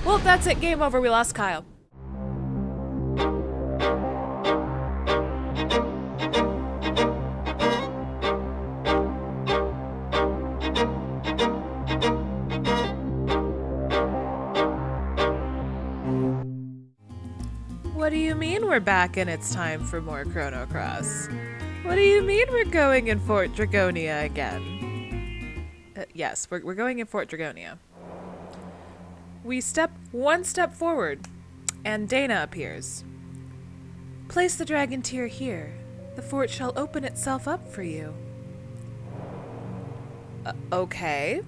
Well, that's it. Game over. We lost Kyle. What do you mean we're back and it's time for more Chrono Cross? What do you mean we're going in Fort Dragonia again? Yes, we're going in Fort Dragonia. We step one step forward, and Dana appears. Place the dragon tier here. The fort shall open itself up for you. Okay.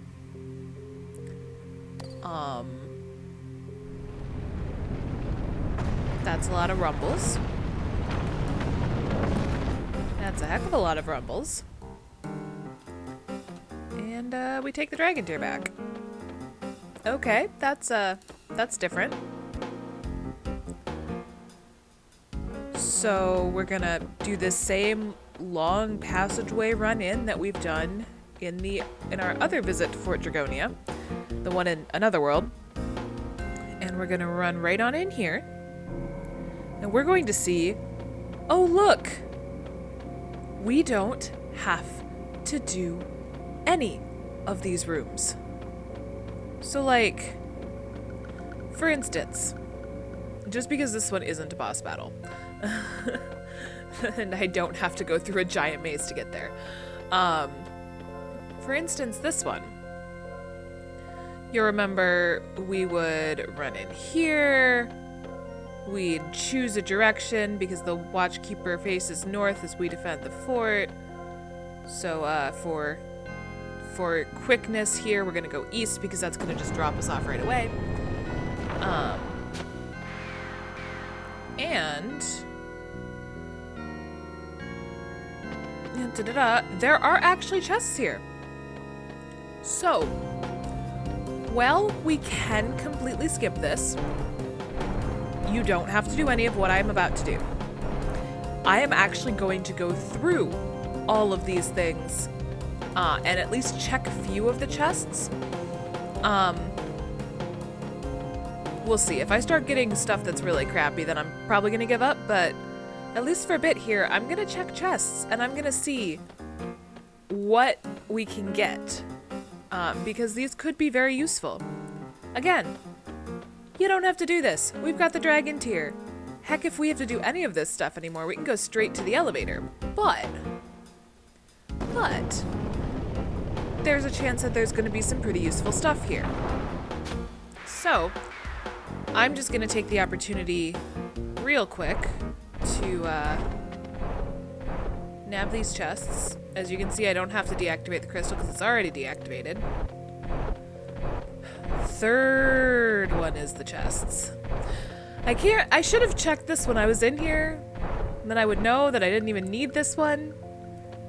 That's a lot of rumbles. That's a heck of a lot of rumbles. And we take the dragon tier back. Okay, that's different. So we're gonna do the same long passageway run in that we've done in our other visit to Fort Dragonia, the one in another world. And we're gonna run right on in here. And we're going to see, oh look, we don't have to do any of these rooms. So like, for instance, just because this one isn't a boss battle, and I don't have to go through a giant maze to get there. For instance, this one. You'll remember we would run in here. We'd choose a direction because the watchkeeper faces north as we defend the fort. So for quickness here, we're gonna go east because that's gonna just drop us off right away. There are actually chests here. So, well, we can completely skip this. You don't have to do any of what I'm about to do. I am actually going to go through all of these things and at least check a few of the chests. We'll see. If I start getting stuff that's really crappy, then I'm probably going to give up, but at least for a bit here, I'm going to check chests and I'm going to see what we can get because these could be very useful. Again, you don't have to do this. We've got the dragon tier. Heck, if we have to do any of this stuff anymore, we can go straight to the elevator. But there's a chance that there's going to be some pretty useful stuff here. So, I'm just going to take the opportunity real quick to nab these chests. As you can see, I don't have to deactivate the crystal because it's already deactivated. Third one is the chests. I should have checked this when I was in here. Then I would know that I didn't even need this one.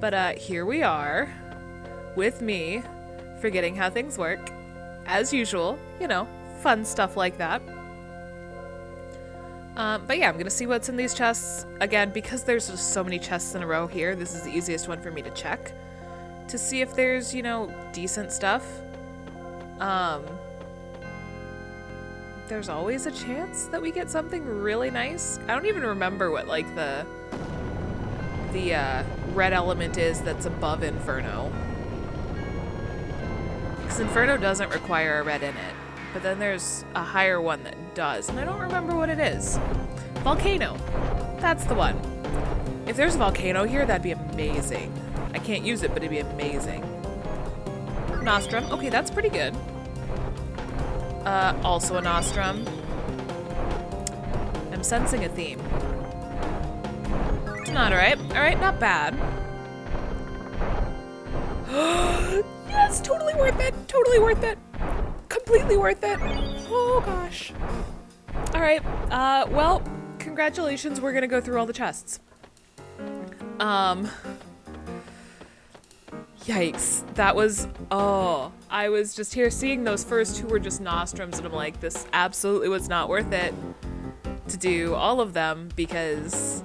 But here we are with me forgetting how things work. As usual, you know, fun stuff like that. But yeah, I'm gonna see what's in these chests. Again, because there's just so many chests in a row here, this is the easiest one for me to check. To see if there's, you know, decent stuff. There's always a chance that we get something really nice. I don't even remember what, like, the red element is that's above Inferno. Because Inferno doesn't require a red in it. But then there's a higher one that does, and I don't remember what it is. Volcano. That's the one. If there's a volcano here, that'd be amazing. I can't use it, but it'd be amazing. Nostrum. Okay, that's pretty good. Also a Nostrum. I'm sensing a theme. Not alright. Alright, not bad. Yes, totally worth it. Totally worth it. Completely worth it. Oh gosh. Alright, well, congratulations. We're gonna go through all the chests. Yikes. That was, oh, I was just here seeing those first two were just Nostrums, and I'm like, this absolutely was not worth it to do all of them because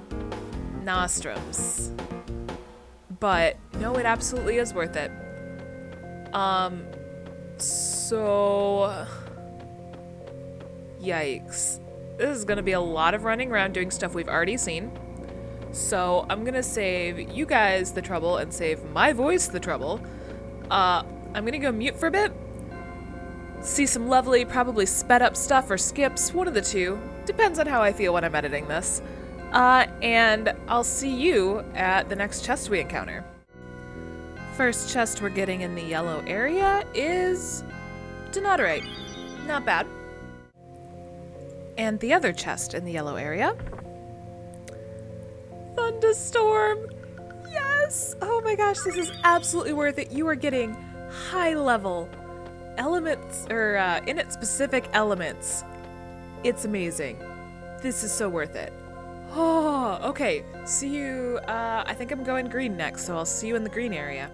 Nostrums. But no, it absolutely is worth it. So Yikes. This is gonna be a lot of running around doing stuff we've already seen. So I'm gonna save you guys the trouble and save my voice the trouble. I'm gonna go mute for a bit. See some lovely, probably sped up stuff or skips, one of the two. Depends on how I feel when I'm editing this. And I'll see you at the next chest we encounter. First chest we're getting in the yellow area is Denodorite. Not bad. And the other chest in the yellow area, Thunderstorm. Yes! Oh my gosh, this is absolutely worth it. You are getting high level elements, or init specific elements. It's amazing. This is so worth it. Oh, okay. See you, I think I'm going green next, so I'll see you in the green area.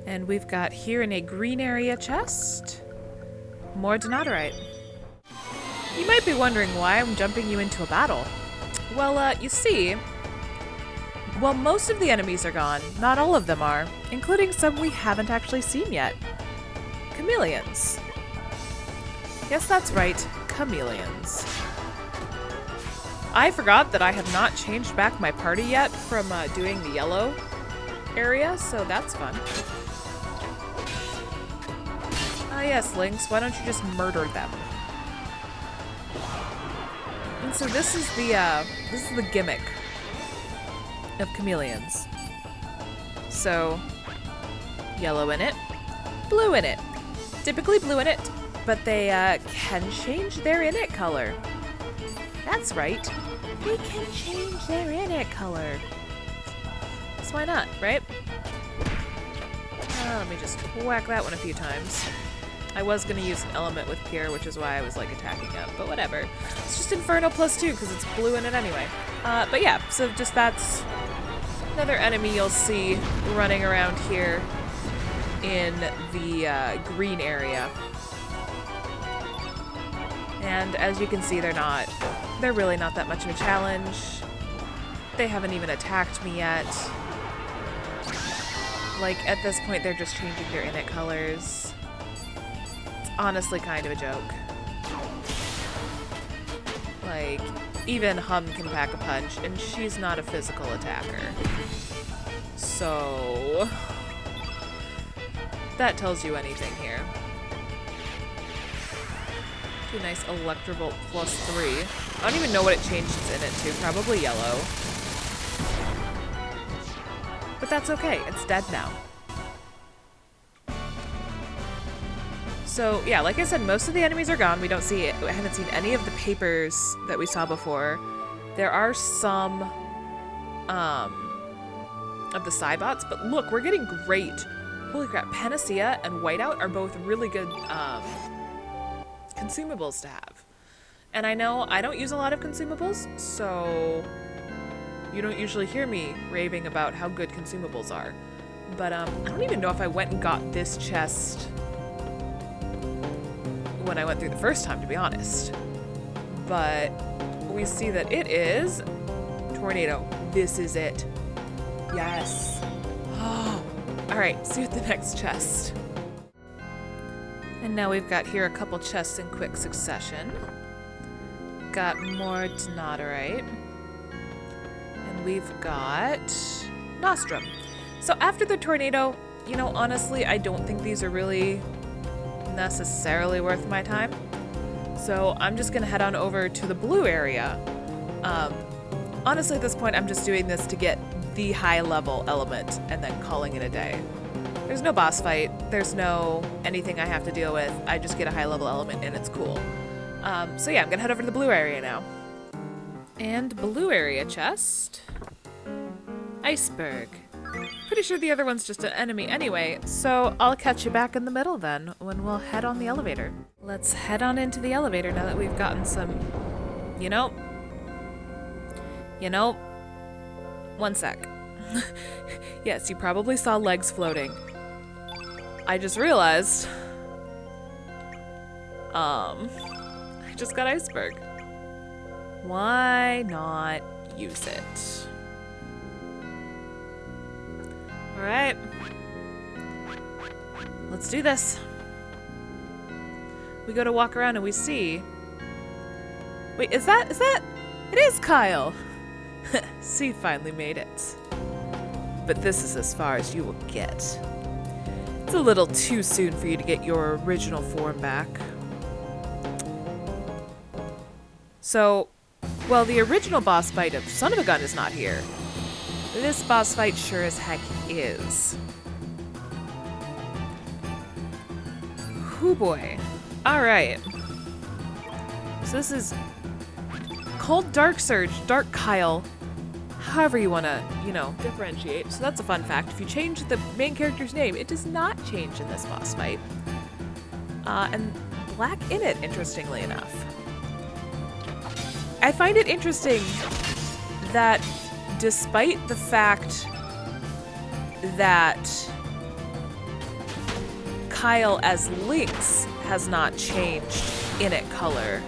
And we've got here in a green area chest, more Denodorite. You might be wondering why I'm jumping you into a battle. Well, you see, while most of the enemies are gone, not all of them are, including some we haven't actually seen yet. Chameleons. Yes, that's right, chameleons. I forgot that I have not changed back my party yet from doing the yellow area, so that's fun. Ah yes, Lynx, why don't you just murder them? And so this is the gimmick of chameleons. So, yellow in it, blue in it. Typically blue in it, but they can change their init color. That's right. They can change their init color. So why not, right? Let me just whack that one a few times. I was going to use an element with Pierre, which is why I was like attacking up, but whatever. It's just Inferno +2 because it's blue in it anyway. But yeah, so just that's another enemy you'll see running around here in the green area. And as you can see, they're really not that much of a challenge. They haven't even attacked me yet. Like, at this point, they're just changing their init colors. It's honestly kind of a joke. Like, even Hum can pack a punch, and she's not a physical attacker. So that tells you anything here. Do a nice Electrovolt +3. I don't even know what it changed its init to. Probably yellow. But that's okay. It's dead now. So yeah, like I said, most of the enemies are gone. We don't see it. I haven't seen any of the papers that we saw before. There are some of the Cybots, but look, we're getting great. Holy crap, Panacea and Whiteout are both really good consumables to have. And I know I don't use a lot of consumables, so you don't usually hear me raving about how good consumables are. But I don't even know if I went and got this chest when I went through the first time, to be honest. But we see that it is Tornado. This is it. Yes. Oh. All right, see you at the next chest. And now we've got here a couple chests in quick succession. Got more Denodorite. And we've got Nostrum. So after the tornado, you know, honestly, I don't think these are really necessarily worth my time. So I'm just gonna head on over to the blue area. Honestly, at this point, I'm just doing this to get the high level element and then calling it a day. There's no boss fight. There's no anything I have to deal with. I just get a high level element and it's cool. So yeah, I'm gonna head over to the blue area now. And blue area chest. Iceberg. Pretty sure the other one's just an enemy anyway, so I'll catch you back in the middle then when we'll head on the elevator. Let's head on into the elevator now that we've gotten some, you know, one sec. Yes, you probably saw legs floating. I just realized, I just got Iceberg. Why not use it? All right, let's do this. We go to walk around and we see Wait, is that? It is Kyle! C finally made it. But this is as far as you will get. It's a little too soon for you to get your original form back. So, well, the original boss fight of Son of a Gun is not here. This boss fight sure as heck is. Hoo boy. Alright. So this is called Dark Surge, Dark Kyle. However you want to, differentiate. So that's a fun fact. If you change the main character's name, it does not change in this boss fight. And black in it, interestingly enough. I find it interesting that despite the fact that Kyle as Lynx has not changed in it color,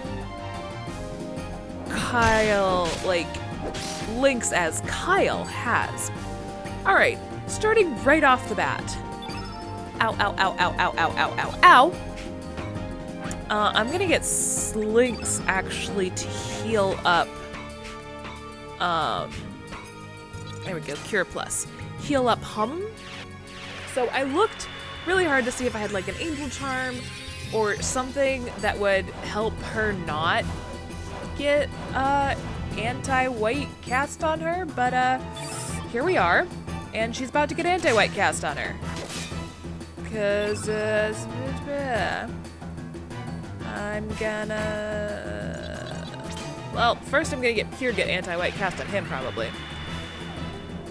Kyle, Lynx as Kyle has. Alright, starting right off the bat. Ow, ow, ow, ow, ow, ow, ow, ow, ow. I'm gonna get Lynx actually to heal up. There we go, Cure Plus. Heal up Hum. So I looked really hard to see if I had like an Angel Charm or something that would help her not get anti-white cast on her, but here we are, and she's about to get anti-white cast on her. Cause I'm gonna, well, first I'm gonna get anti-white cast on him probably.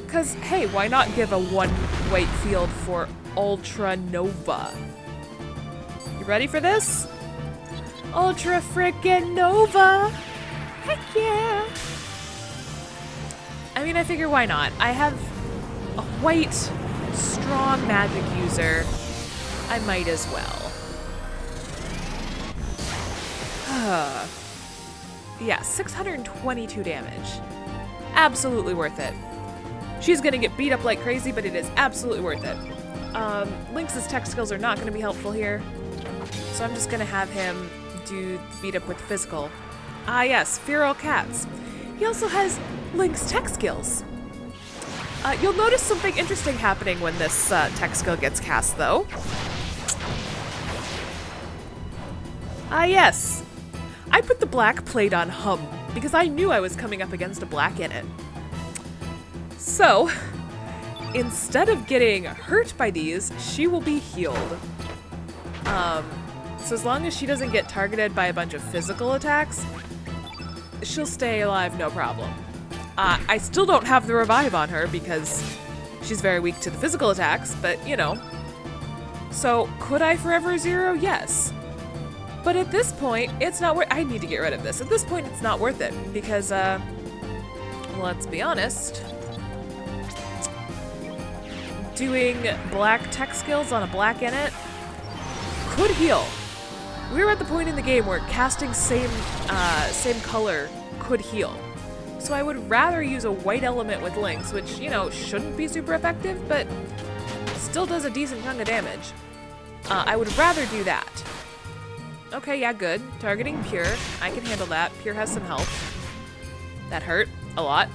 Cause hey, why not give a 1 white field for Ultra Nova? You ready for this? Ultra frickin' Nova! Heck yeah! I mean, I figure why not? I have a white, strong magic user. I might as well. Yeah, 622 damage. Absolutely worth it. She's gonna get beat up like crazy, but it is absolutely worth it. Lynx's tech skills are not gonna be helpful here, so I'm just gonna have him do beat up with physical. Ah yes, feral cats. He also has Lynx tech skills. You'll notice something interesting happening when this tech skill gets cast, though. Ah yes, I put the black plate on Hum because I knew I was coming up against a black in it. So, instead of getting hurt by these, she will be healed. So as long as she doesn't get targeted by a bunch of physical attacks, she'll stay alive no problem. I still don't have the revive on her because she's very weak to the physical attacks, but So could I forever zero? Yes. But at this point, it's not worth, I need to get rid of this. At this point, it's not worth it because, let's be honest, doing black tech skills on a black in it could heal. We're at the point in the game where casting same color could heal. So I would rather use a white element with Lynx, which, shouldn't be super effective, but still does a decent chunk of damage. I would rather do that. Okay, yeah, good. Targeting Pure. I can handle that. Pure has some health. That hurt a lot.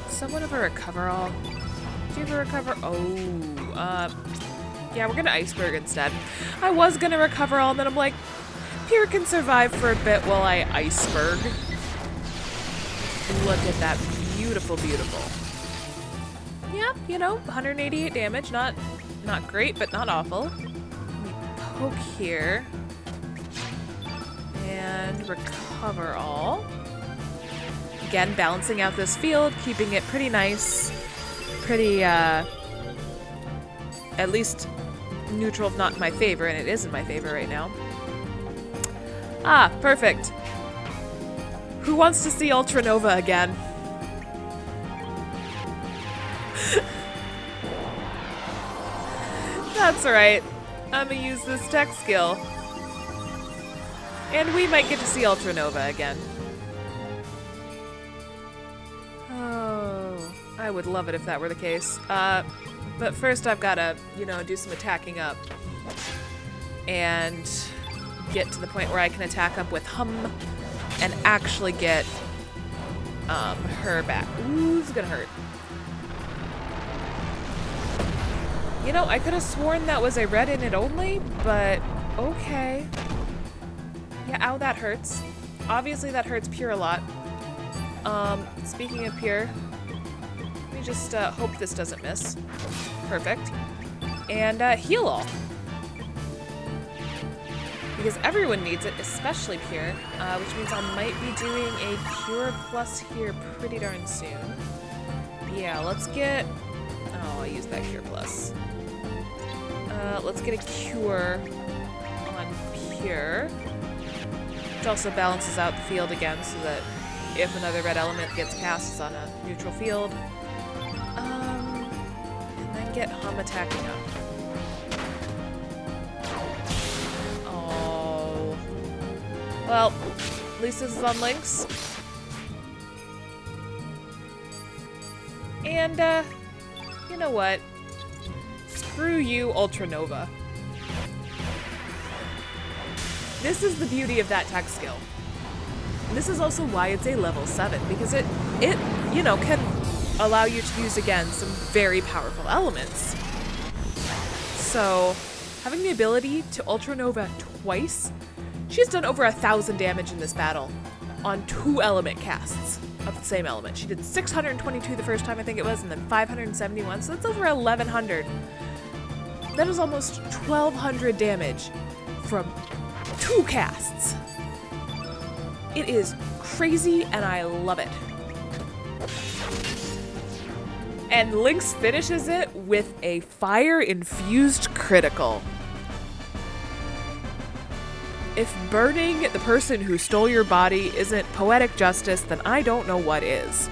Somewhat of a recover all. Do you have a recover? Oh, yeah, we're gonna Iceberg instead. I was gonna recover all, and then I'm like, Pure can survive for a bit while I Iceberg. Look at that. Beautiful, beautiful. Yeah, 188 damage. Not great, but not awful. Let me poke here. And recover all. Again, balancing out this field, keeping it pretty nice. Pretty, at least neutral, if not in my favor, and it is in my favor right now. Ah, perfect. Who wants to see Ultra Nova again? That's right. I'm gonna use this tech skill. And we might get to see Ultra Nova again. Oh, I would love it if that were the case. But first I've gotta, do some attacking up. And get to the point where I can attack up with Hum and actually get her back. Ooh, this is gonna hurt. You know, I could have sworn that was a red in it only, but okay. Yeah, ow, that hurts. Obviously that hurts Pure a lot. Speaking of Pure, let me just hope this doesn't miss. Perfect. And heal all. Because everyone needs it, especially Pure, which means I might be doing a Cure Plus here pretty darn soon. Yeah, let's get... Oh, I used that Cure Plus. Let's get a Cure on Pure. Which also balances out the field again so that if another red element gets cast, it's on a neutral field. And then get Hum attacking up. Oh. Well, at least this is on Lynx. And, you know what? Screw you, Ultra Nova. This is the beauty of that tech skill. And this is also why it's a level 7, because it you know, can allow you to use, again, some very powerful elements. So, having the ability to Ultra Nova twice, she's done over 1,000 damage in this battle on 2 element casts of the same element. She did 622 the first time, I think it was, and then 571, so that's over 1,100. That is almost 1,200 damage from 2 casts. It is crazy, and I love it. And Lynx finishes it with a fire-infused critical. If burning the person who stole your body isn't poetic justice, then I don't know what is.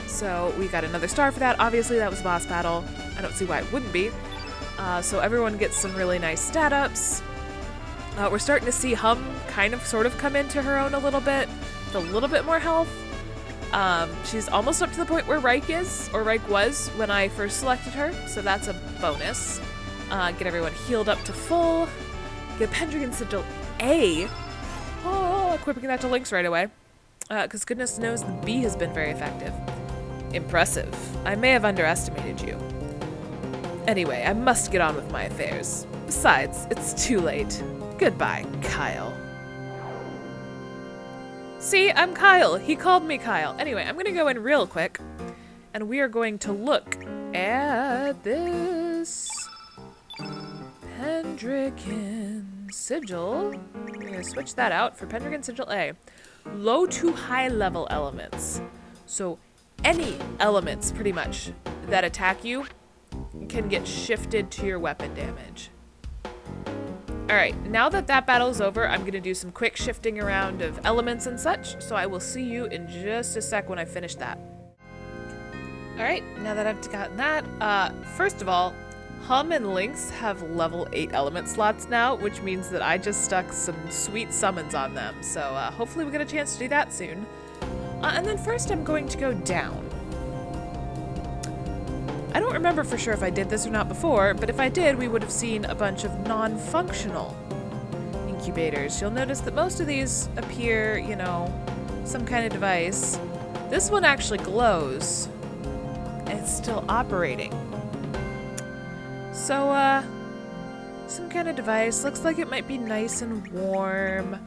So we got another star for that. Obviously, that was a boss battle. I don't see why it wouldn't be. So everyone gets some really nice stat ups. We're starting to see Hum kind of sort of come into her own a little bit, with a little bit more health. She's almost up to the point where Reich is, or Reich was when I first selected her, so that's a bonus. Get everyone healed up to full. Get Pendragon Sigil A. Oh, equipping that to Lynx right away. Because goodness knows the B has been very effective. Impressive. I may have underestimated you. Anyway, I must get on with my affairs. Besides, it's too late. Goodbye, Kyle. See, I'm Kyle. He called me Kyle. Anyway, I'm gonna go in real quick, and we are going to look at this Pendragon Sigil. I'm gonna switch that out for Pendragon Sigil A. Low to high level elements. So any elements, pretty much, that attack you can get shifted to your weapon damage. Alright, now that that battle is over, I'm going to do some quick shifting around of elements and such, so I will see you in just a sec when I finish that. Alright, now that I've gotten that, first of all, Hum and Lynx have level 8 element slots now, which means that I just stuck some sweet summons on them, so hopefully we get a chance to do that soon. And then first I'm going to go down. I don't remember for sure if I did this or not before, but if I did, we would have seen a bunch of non-functional incubators. You'll notice that most of these appear, you know, some kind of device. This one actually glows. It's still operating. So, some kind of device. Looks like it might be nice and warm.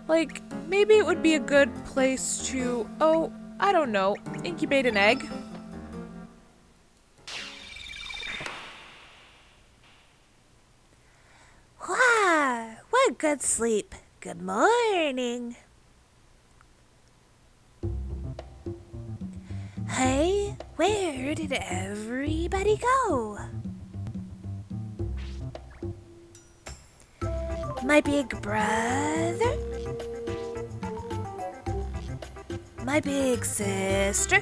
Like, maybe it would be a good place to, oh, I don't know, incubate an egg. Wow, what good sleep. Good morning. Hey, where did everybody go? My big brother? My big sister?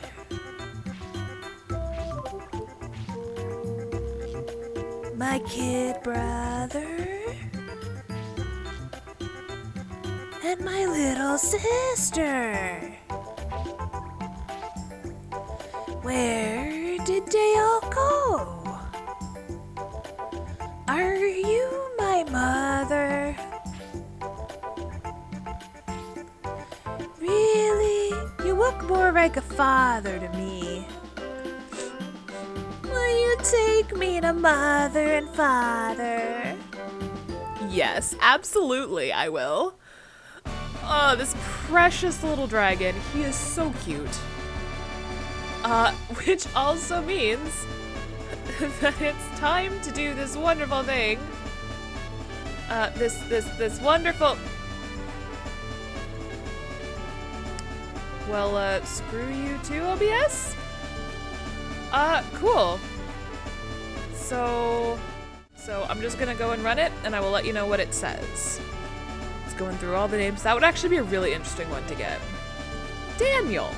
My kid brother? And my little sister. Where did they all go? Are you my mother? more like a father to me. Will you take me to mother and father? Yes, absolutely, I will. Oh, this precious little dragon. He is so cute. Which also means that it's time to do this wonderful thing. This wonderful... Well, screw you too, OBS? Cool. So I'm just gonna go and run it, and I will let you know what it says. It's going through all the names. That would actually be a really interesting one to get. Daniel!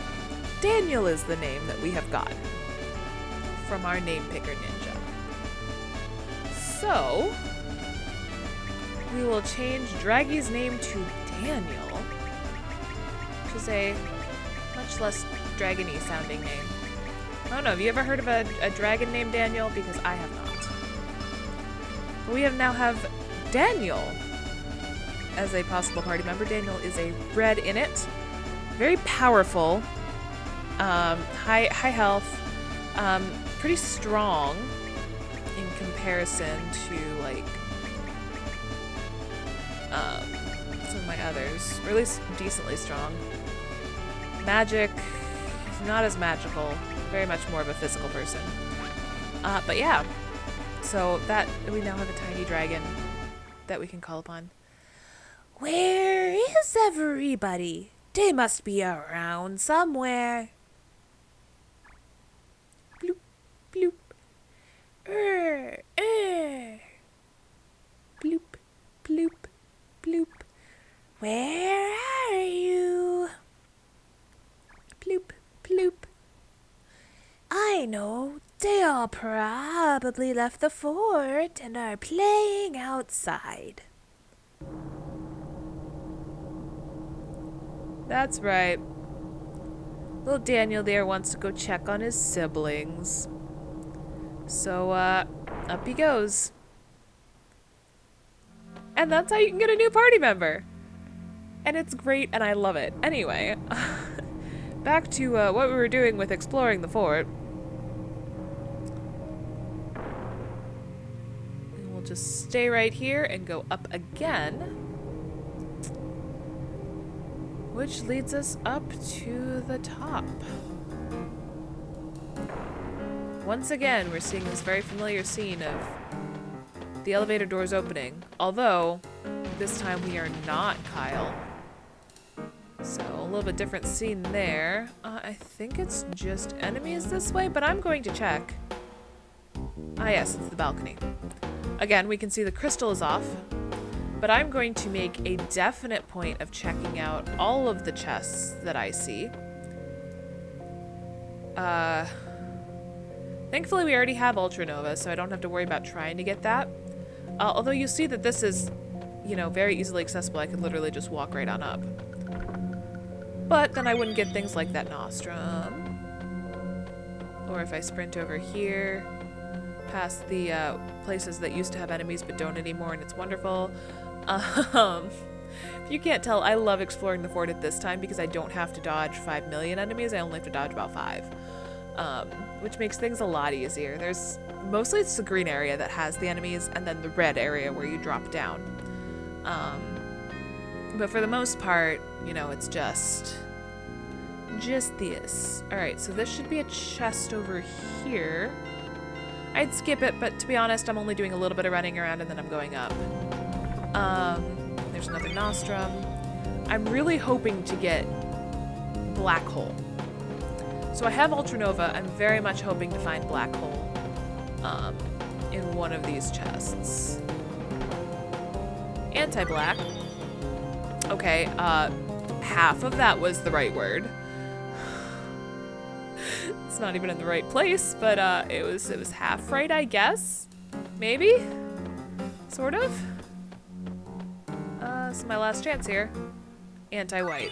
Daniel is the name that we have got from our name picker ninja. So, we will change Draggy's name to Daniel, which is a much less dragony sounding name. I don't know, have you ever heard of a dragon named Daniel? Because I have not. But we now have Daniel as a possible party member. Daniel is a red in it. Very powerful. High health. Pretty strong in comparison to, like, some of my others. Or at least decently strong. Magic. He's not as magical. Very much more of a physical person. But yeah. So that we now have a tiny dragon that we can call upon. Where is everybody? They must be around somewhere. Bloop, bloop. Bloop, bloop, bloop. Where are you? Bloop, bloop. I know. They all probably left the fort and are playing outside. That's right. Little Daniel there wants to go check on his siblings. So, up he goes. And that's how you can get a new party member. And it's great, and I love it. Anyway, back to what we were doing with exploring the fort. And we'll just stay right here and go up again. Which leads us up to the top. Once again, we're seeing this very familiar scene of the elevator doors opening. Although, this time we are not Kyle. So, a little bit different scene there. I think it's just enemies this way, but I'm going to check. Ah yes, it's the balcony. Again, we can see the crystal is off. But I'm going to make a definite point of checking out all of the chests that I see. Thankfully we already have Ultranova, so I don't have to worry about trying to get that. Although you see that this is, you know, very easily accessible. I could literally just walk right on up. But then I wouldn't get things like that Nostrum. Or if I sprint over here, past the places that used to have enemies but don't anymore, and it's wonderful. If you can't tell, I love exploring the fort at this time because I don't have to dodge 5 million enemies. I only have to dodge about 5. Which makes things a lot easier. There's mostly it's the green area that has the enemies, and then the red area where you drop down. But for the most part, you know, it's just this. Alright, so this should be a chest over here. I'd skip it, but to be honest, I'm only doing a little bit of running around and then I'm going up. There's another Nostrum. I'm really hoping to get Black Hole. So I have Ultranova. I'm very much hoping to find Black Hole in one of these chests. Anti-black. Okay, half of that was the right word. It's not even in the right place, but it was half right, I guess. Maybe? Sort of? This is my last chance here. Anti-white.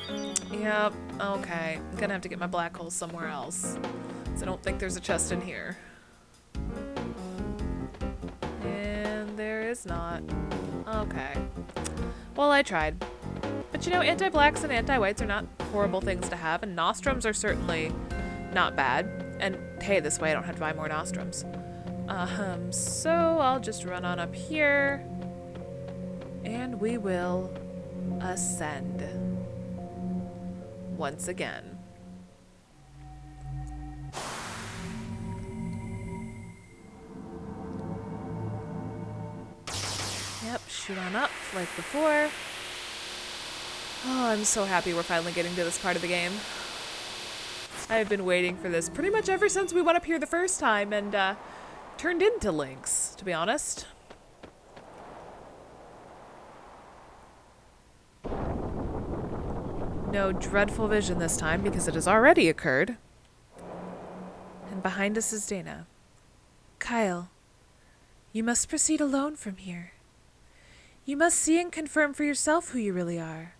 Yep, okay. I'm gonna have to get my black hole somewhere else. So I don't think there's a chest in here. And there is not. Okay. Well, I tried. But you know, anti-blacks and anti-whites are not horrible things to have, and nostrums are certainly not bad. And hey, this way I don't have to buy more nostrums. So I'll just run on up here, and we will ascend once again. Yep, shoot on up like before. Oh, I'm so happy we're finally getting to this part of the game. I have been waiting for this pretty much ever since we went up here the first time and turned into Lynx, to be honest. No dreadful vision this time because it has already occurred. And behind us is Dana. Kyle, you must proceed alone from here. You must see and confirm for yourself who you really are.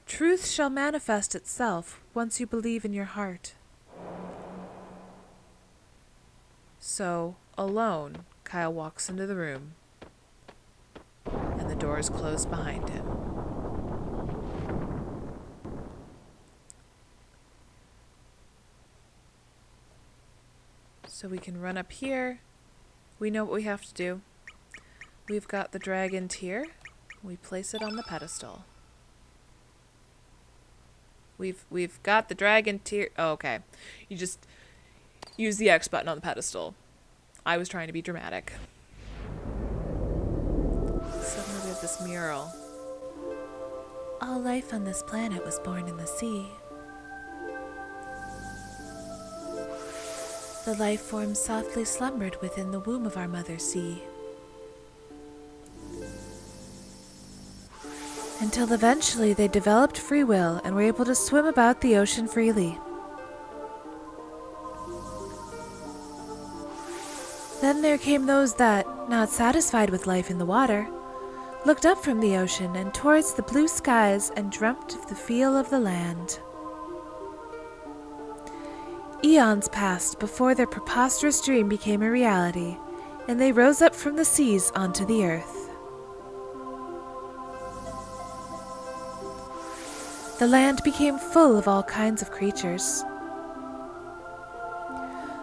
Truth shall manifest itself once you believe in your heart. So, alone, Kyle walks into the room, and the doors close behind him. So we can run up here. We know what we have to do. We've got the dragon tier. We place it on the pedestal. We've got the dragon tier. Oh, okay. You just use the X button on the pedestal. I was trying to be dramatic. Suddenly we have this mural. All life on this planet was born in the sea. The life form softly slumbered within the womb of our mother sea. Until eventually they developed free will and were able to swim about the ocean freely. Then there came those that, not satisfied with life in the water, looked up from the ocean and towards the blue skies and dreamt of the feel of the land. Eons passed before their preposterous dream became a reality, and they rose up from the seas onto the earth. The land became full of all kinds of creatures.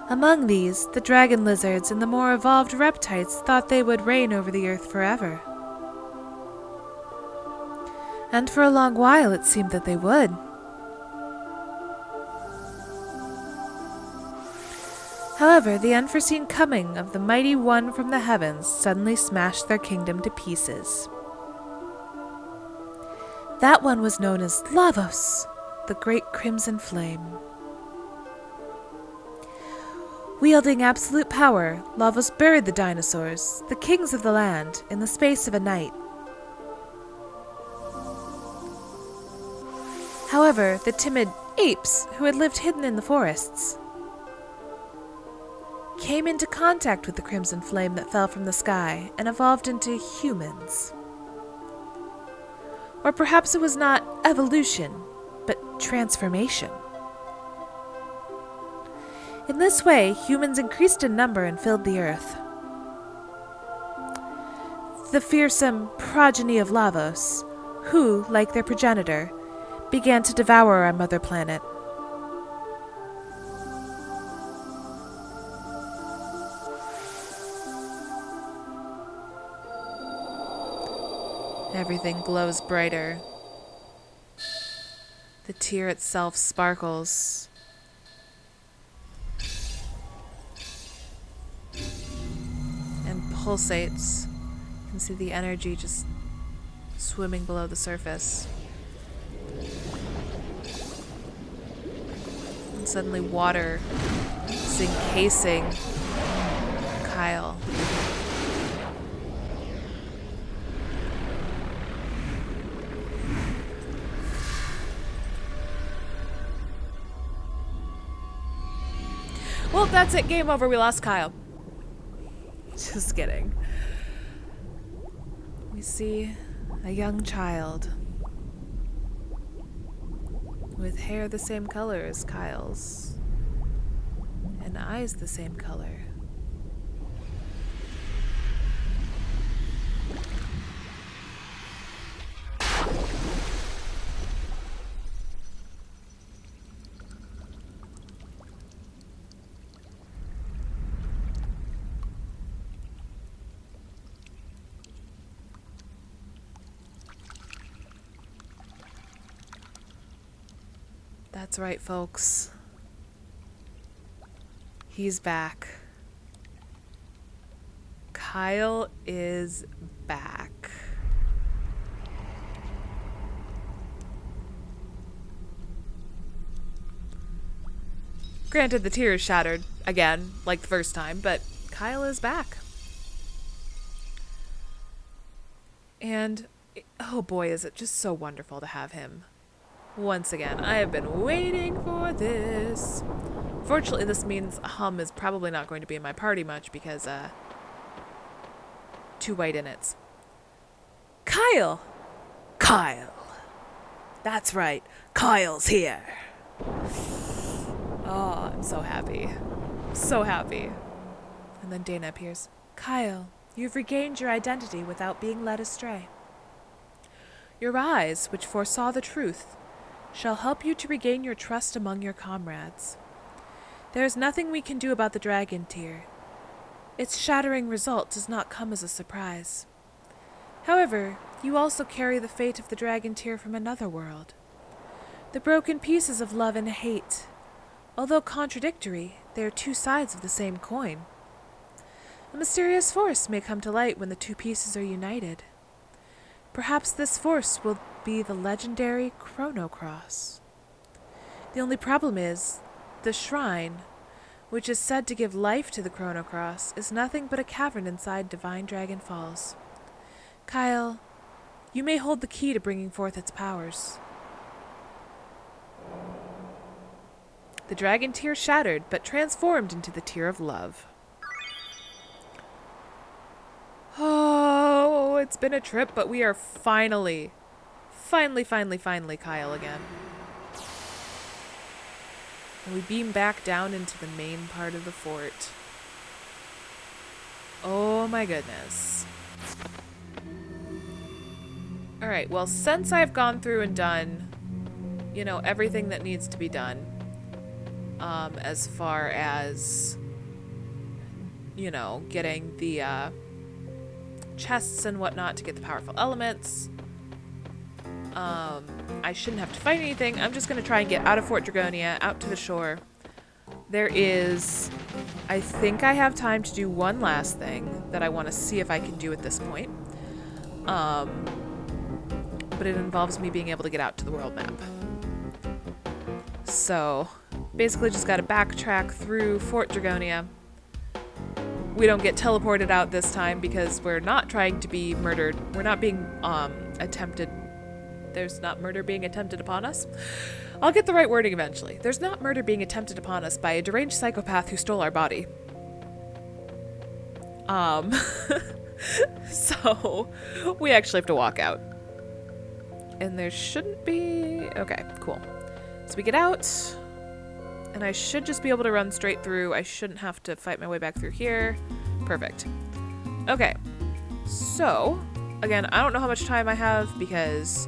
Among these, the dragon lizards and the more evolved reptiles thought they would reign over the earth forever. And for a long while it seemed that they would. However, the unforeseen coming of the mighty one from the heavens suddenly smashed their kingdom to pieces. That one was known as Lavos, the great crimson flame. Wielding absolute power, Lavos buried the dinosaurs, the kings of the land, in the space of a night. However, the timid apes, who had lived hidden in the forests, came into contact with the crimson flame that fell from the sky and evolved into humans. Or perhaps it was not evolution, but transformation. In this way, humans increased in number and filled the earth. The fearsome progeny of Lavos, who, like their progenitor, began to devour our mother planet. Everything glows brighter. The tear itself sparkles. And pulsates. You can see the energy just swimming below the surface. And suddenly water is encasing Kyle. Well, that's it. Game over. We lost Kyle. Just kidding. We see a young child with hair the same color as Kyle's and eyes the same color. That's right, folks. He's back. Kyle is back. Granted, the tear is shattered again, like the first time, but Kyle is back. And, oh boy, is it just so wonderful to have him. Once again, I have been waiting for this. Fortunately, this means Hum is probably not going to be in my party much because, 2 white inits. Kyle! Kyle! That's right, Kyle's here! Oh, I'm so happy. So happy. And then Dana appears. Kyle, you've regained your identity without being led astray. Your eyes, which foresaw the truth, shall help you to regain your trust among your comrades. There is nothing we can do about the dragon tear. Its shattering result does not come as a surprise. However, you also carry the fate of the dragon tear from another world. The broken pieces of love and hate. Although contradictory, they are 2 sides of the same coin. A mysterious force may come to light when the 2 pieces are united. Perhaps this force will be the legendary Chrono. The only problem is, the shrine, which is said to give life to the Chrono, is nothing but a cavern inside Divine Dragon Falls. Kyle, you may hold the key to bringing forth its powers. The dragon tear shattered, but transformed into the tear of love. Oh, it's been a trip, but we are finally Kyle again. And we beam back down into the main part of the fort. Oh my goodness. Alright, well, since I've gone through and done, everything that needs to be done, as far as, getting the, chests and whatnot to get the powerful elements, I shouldn't have to fight anything. I'm just going to try and get out of Fort Dragonia, out to the shore. There is... I think I have time to do one last thing that I want to see if I can do at this point. But it involves me being able to get out to the world map. So, basically just got to backtrack through Fort Dragonia. We don't get teleported out this time because we're not trying to be murdered. We're not being attempted. There's not murder being attempted upon us. I'll get the right wording eventually. There's not murder being attempted upon us by a deranged psychopath who stole our body. So we actually have to walk out. And there shouldn't be... Okay, cool. So we get out. And I should just be able to run straight through. I shouldn't have to fight my way back through here. Perfect. Okay. So, again, I don't know how much time I have because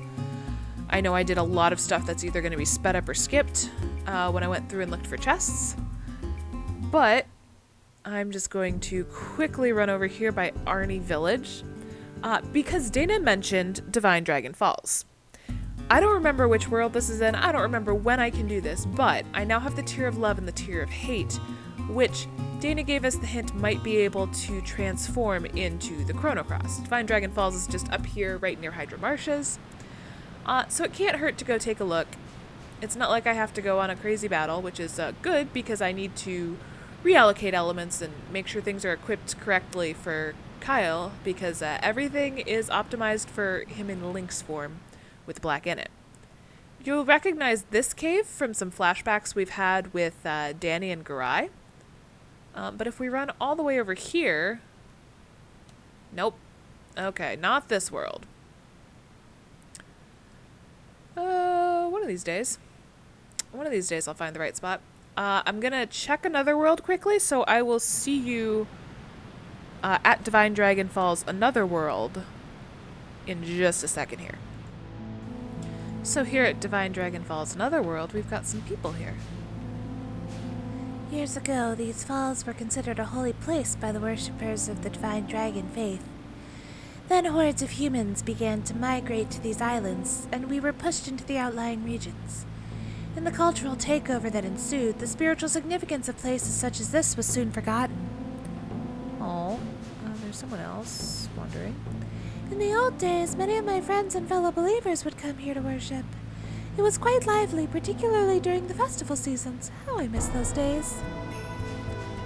I know I did a lot of stuff that's either going to be sped up or skipped when I went through and looked for chests. But I'm just going to quickly run over here by Arnie Village because Dana mentioned Divine Dragon Falls. I don't remember which world this is in. I don't remember when I can do this, but I now have the Tear of Love and the Tear of Hate, which Dana gave us the hint might be able to transform into the Chrono. Divine Dragon Falls is just up here right near Hydra Marshes. So it can't hurt to go take a look. It's not like I have to go on a crazy battle, which is good because I need to reallocate elements and make sure things are equipped correctly for Kyle because everything is optimized for him in Link's form with black in it. You'll recognize this cave from some flashbacks we've had with Danny and Garai. But if we run all the way over here... Nope. Okay, not this world. One of these days. One of these days I'll find the right spot. I'm gonna check another world quickly, so I will see you at Divine Dragon Falls, another world, in just a second here. So here at Divine Dragon Falls, another world, we've got some people here. Years ago, these falls were considered a holy place by the worshippers of the Divine Dragon faith. Then hordes of humans began to migrate to these islands, and we were pushed into the outlying regions. In the cultural takeover that ensued, the spiritual significance of places such as this was soon forgotten. Oh, there's someone else wandering. In the old days, many of my friends and fellow believers would come here to worship. It was quite lively, particularly during the festival seasons. How I miss those days.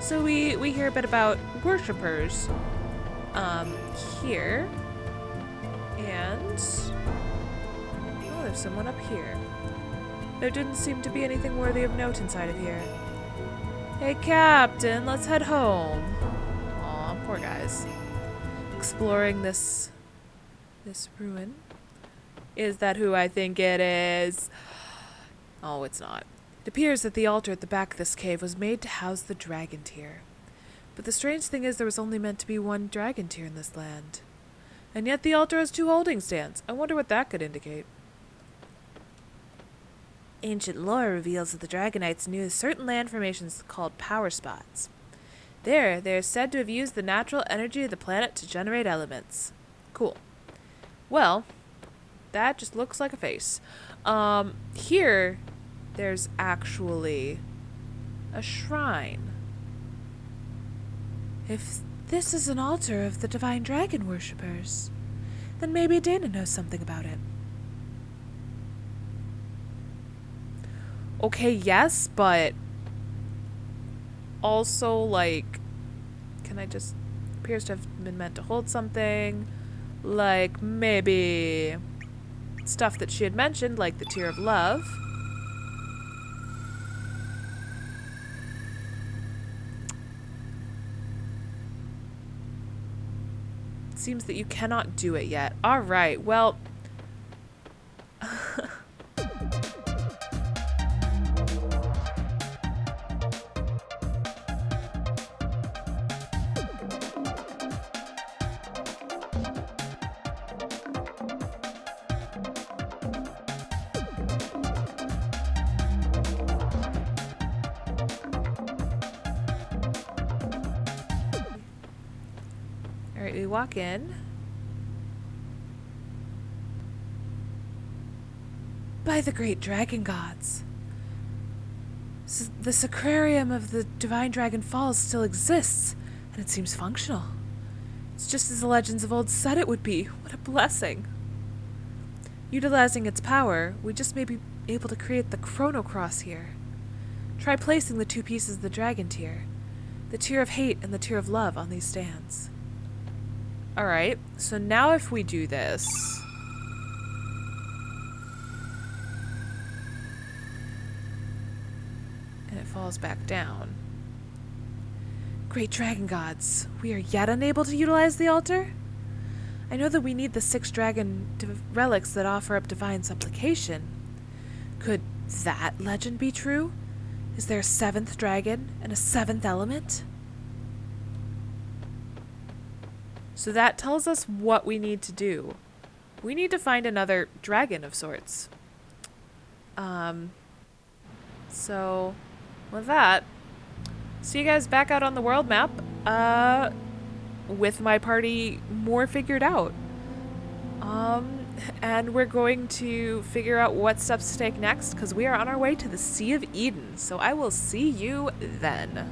So we hear a bit about worshippers here. And oh, there's someone up here. There didn't seem to be anything worthy of note inside of here. Hey, Captain, let's head home. Aw, poor guys. Exploring this ruin. Is that who I think it is? Oh, it's not. It appears that the altar at the back of this cave was made to house the dragon tear. But the strange thing is there was only meant to be one dragon tear in this land. And yet the altar has 2 holding stands. I wonder what that could indicate. Ancient lore reveals that the Dragonites knew certain land formations called power spots. There, they are said to have used the natural energy of the planet to generate elements. Cool. Well, that just looks like a face. Here, there's actually a shrine. If this is an altar of the divine dragon worshippers, then maybe Dana knows something about it. Okay, yes, but also, like, can I just... appears to have been meant to hold something. Like, maybe stuff that she had mentioned, like the Tear of Love. Seems that you cannot do it yet. Alright, well... Alright, we walk in. By the great dragon gods. The sacrarium of the Divine Dragon Falls still exists, and it seems functional. It's just as the legends of old said it would be. What a blessing. Utilizing its power, we just may be able to create the Chrono Cross here. Try placing the 2 pieces of the dragon tear, the Tear of Hate and the Tear of Love, on these stands. Alright, so now if we do this... and it falls back down. Great dragon gods, we are yet unable to utilize the altar? I know that we need the 6 dragon relics that offer up divine supplication. Could that legend be true? Is there a 7th dragon and a 7th element? So that tells us what we need to do. We need to find another dragon of sorts. So with that, see you guys back out on the world map, with my party more figured out. And we're going to figure out what steps to take next, because we are on our way to the Sea of Eden. So I will see you then.